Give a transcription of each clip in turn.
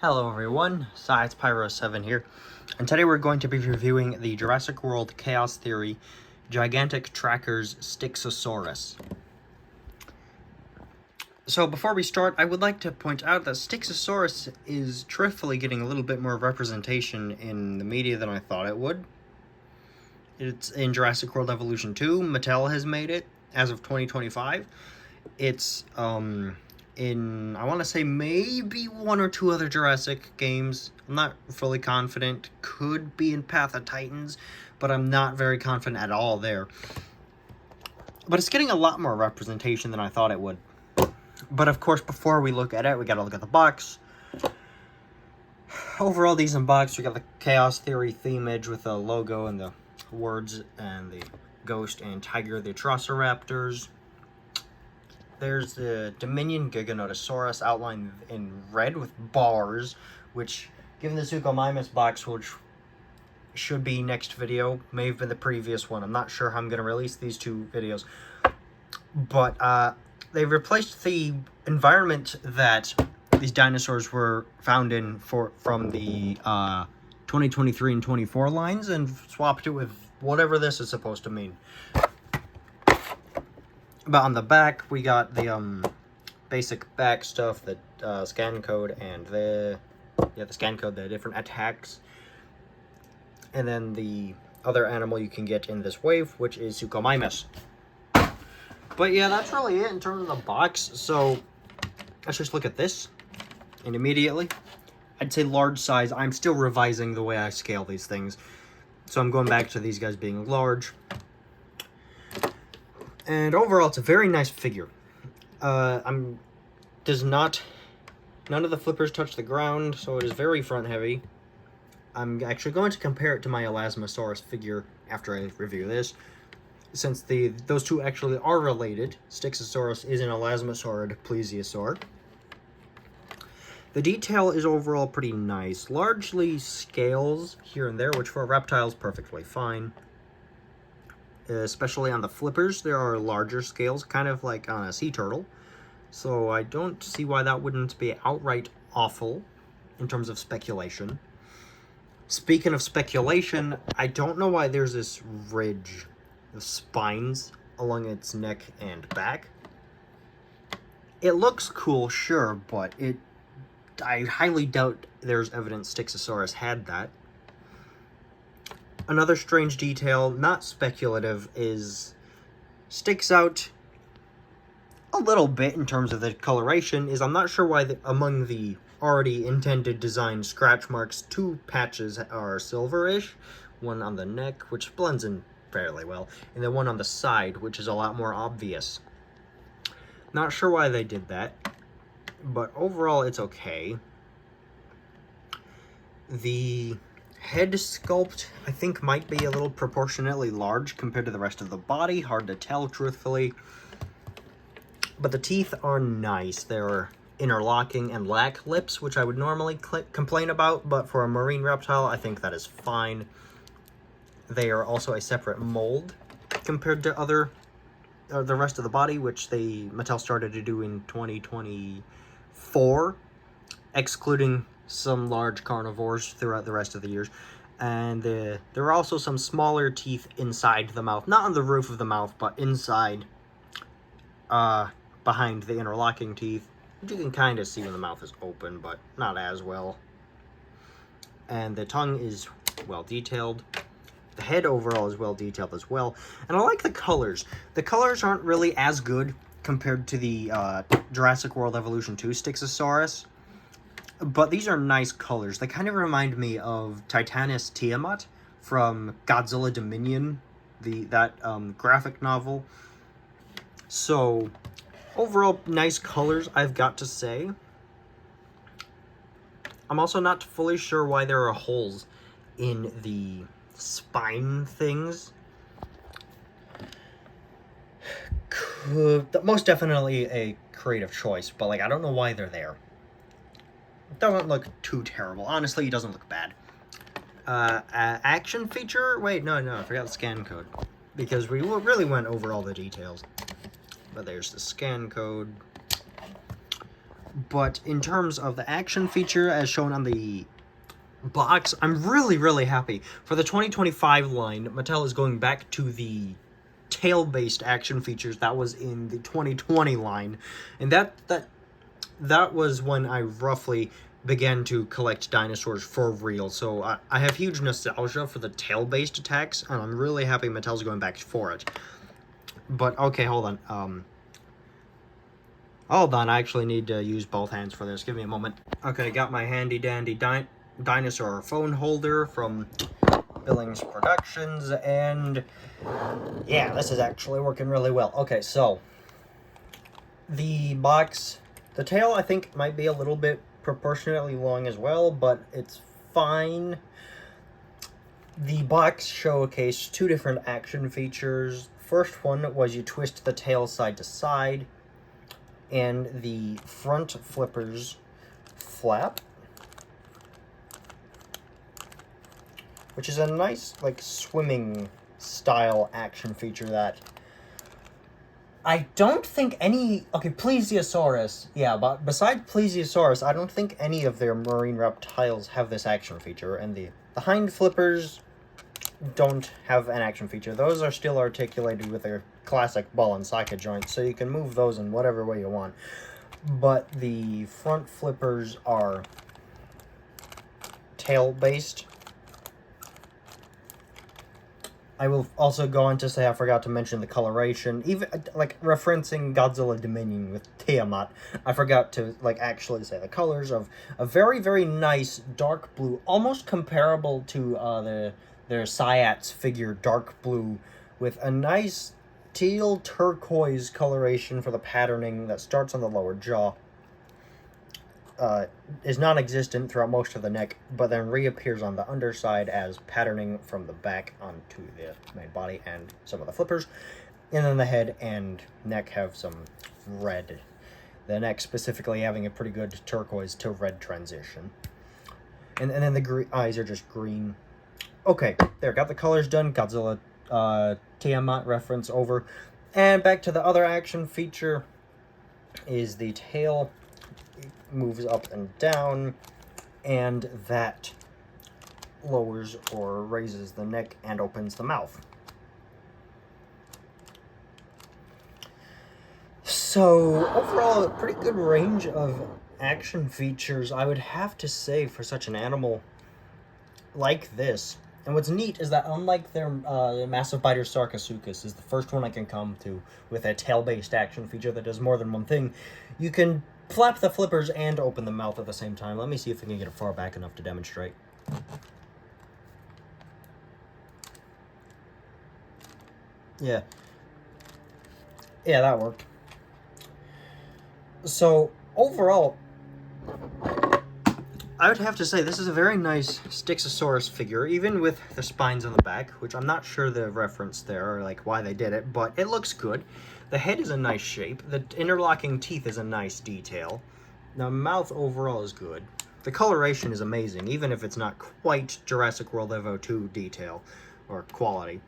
Hello everyone, Science Pyro 7 here, and today we're going to be reviewing the Jurassic World Chaos Theory Gigantic Trackers Styxosaurus. So before we start, I would like to point out that Styxosaurus is truthfully getting a little bit more representation in the media than I thought it would. It's in Jurassic World Evolution 2, Mattel has made it as of 2025. It's in, I want to say, maybe one or two other Jurassic games. I'm not fully confident. Could be in Path of Titans, but I'm not very confident at all there. But it's getting a lot more representation than I thought it would. But of course, before we look at it, we gotta look at the box. Overall, these in box, we got the Chaos Theory themage with the logo and the words and the ghost and tiger, the Atrociraptors. There's the Dominion Giganotosaurus outlined in red with bars, which, given the Suchomimus box, which should be next video, may have been the previous one. I'm not sure how I'm going to release these two videos. But they replaced the environment that these dinosaurs were found in from the 2023 and 24 lines and swapped it with whatever this is supposed to mean. But on the back, we got the basic back stuff, the scan code and the scan code, the different attacks. And then the other animal you can get in this wave, which is Suchomimus. But yeah, that's really it in terms of the box. So let's just look at this. And immediately, I'd say large size. I'm still revising the way I scale these things. So I'm going back to these guys being large. And overall, it's a very nice figure. None of the flippers touch the ground, so it is very front heavy. I'm actually going to compare it to my elasmosaurus figure after I review this, since those two actually are related. Styxosaurus is an elasmosaurid plesiosaur. The detail is overall pretty nice. Largely scales here and there, which for a reptile is perfectly fine. Especially on the flippers, there are larger scales, kind of like on a sea turtle. So I don't see why that wouldn't be outright awful in terms of speculation. Speaking of speculation, I don't know why there's this ridge of spines along its neck and back. It looks cool, sure, but I highly doubt there's evidence Styxosaurus had that. Another strange detail, not speculative, sticks out a little bit in terms of the coloration, is I'm not sure why among the already intended design scratch marks, two patches are silverish, one on the neck, which blends in fairly well, and then one on the side, which is a lot more obvious. Not sure why they did that, but overall it's okay. The head sculpt, I think, might be a little proportionately large compared to the rest of the body. Hard to tell, truthfully. But the teeth are nice. They're interlocking and lack lips, which I would normally complain about, but for a marine reptile, I think that is fine. They are also a separate mold compared to the rest of the body, which Mattel started to do in 2024, excluding some large carnivores throughout the rest of the years. And there are also some smaller teeth inside the mouth, not on the roof of the mouth, but inside, behind the interlocking teeth, which you can kind of see when the mouth is open, but not as well. And the tongue is well detailed. The head overall is well detailed as well. And I like the colors. The colors aren't really as good compared to the Jurassic World Evolution 2 Styxosaurus. But these are nice colors. They kind of remind me of Titanus Tiamat from Godzilla Dominion, that graphic novel. So, overall, nice colors, I've got to say. I'm also not fully sure why there are holes in the spine things. Most definitely a creative choice, but I don't know why they're there. It doesn't look too terrible. Honestly, it doesn't look bad. Action feature? Wait, no, I forgot the scan code. Because we really went over all the details. But there's the scan code. But in terms of the action feature as shown on the box, I'm really happy. For the 2025 line, Mattel is going back to the tail-based action features that was in the 2020 line. And that was when I roughly began to collect dinosaurs for real. So I have huge nostalgia for the tail-based attacks, and I'm really happy Mattel's going back for it. But, okay, hold on. Hold on, I actually need to use both hands for this. Give me a moment. Okay, got my handy-dandy dinosaur phone holder from Billings Productions, and yeah, this is actually working really well. Okay, so the box, the tail I think might be a little bit proportionately long as well, but it's fine. The box showcased two different action features. First one was you twist the tail side to side, and the front flippers flap, which is a nice, like, swimming style action feature that I don't think any... Okay, Plesiosaurus. Yeah, but besides Plesiosaurus, I don't think any of their marine reptiles have this action feature, and the hind flippers don't have an action feature. Those are still articulated with their classic ball and socket joints, so you can move those in whatever way you want. But the front flippers are tail-based. I will also go on to say I forgot to mention the coloration. Even, like, referencing Godzilla Dominion with Tiamat, I forgot to, like, actually say the colors of a very nice dark blue, almost comparable to their Syats figure dark blue, with a nice teal turquoise coloration for the patterning that starts on the lower jaw. Is non-existent throughout most of the neck, but then reappears on the underside as patterning from the back onto the main body and some of the flippers. And then the head and neck have some red. The neck specifically having a pretty good turquoise to red transition. And then the eyes are just green. Okay, there, got the colors done. Godzilla Tiamat reference over. And back to the other action feature is the tail. Moves up and down, and that lowers or raises the neck and opens the mouth. So overall, a pretty good range of action features, I would have to say, for such an animal like this. And what's neat is that unlike their massive biter Sarcosuchus is the first one I can come to with a tail-based action feature that does more than one thing, you can flap the flippers and open the mouth at the same time. Let me see if I can get it far back enough to demonstrate. Yeah. Yeah, that worked. So, overall, I would have to say this is a very nice Styxosaurus figure, even with the spines on the back, which I'm not sure the reference there, or like why they did it, but it looks good. The head is a nice shape. The interlocking teeth is a nice detail. The mouth overall is good. The coloration is amazing, even if it's not quite Jurassic World Evo 2 detail or quality.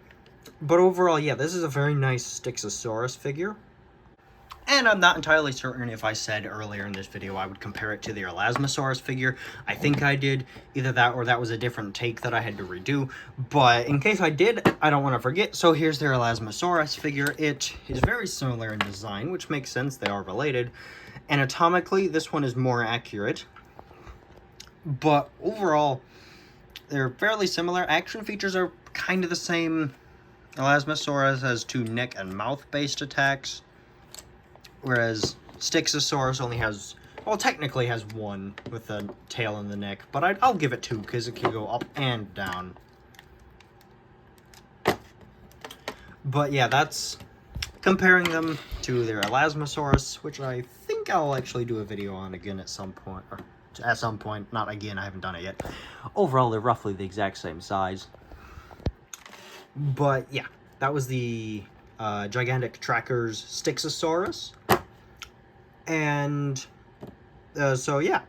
But overall, yeah, this is a very nice Styxosaurus figure. And I'm not entirely certain if I said earlier in this video I would compare it to the elasmosaurus figure. I think I did. Either that or that was a different take that I had to redo. But in case I did, I don't want to forget. So here's their elasmosaurus figure. It is very similar in design, which makes sense. They are related. Anatomically, this one is more accurate. But overall, they're fairly similar. Action features are kind of the same. Elasmosaurus has 2 neck and mouth-based attacks, whereas Styxosaurus only has, well, technically has 1 with the tail and the neck, but I'll give it 2 because it can go up and down. But yeah, that's comparing them to their Elasmosaurus, which I think I'll actually do a video on again at some point, or at some point, not again, I haven't done it yet. Overall, they're roughly the exact same size. But yeah, that was the Gigantic Trackers Styxosaurus. And so yeah,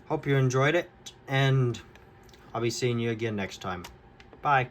hope you enjoyed it, and I'll be seeing you again next time. Bye.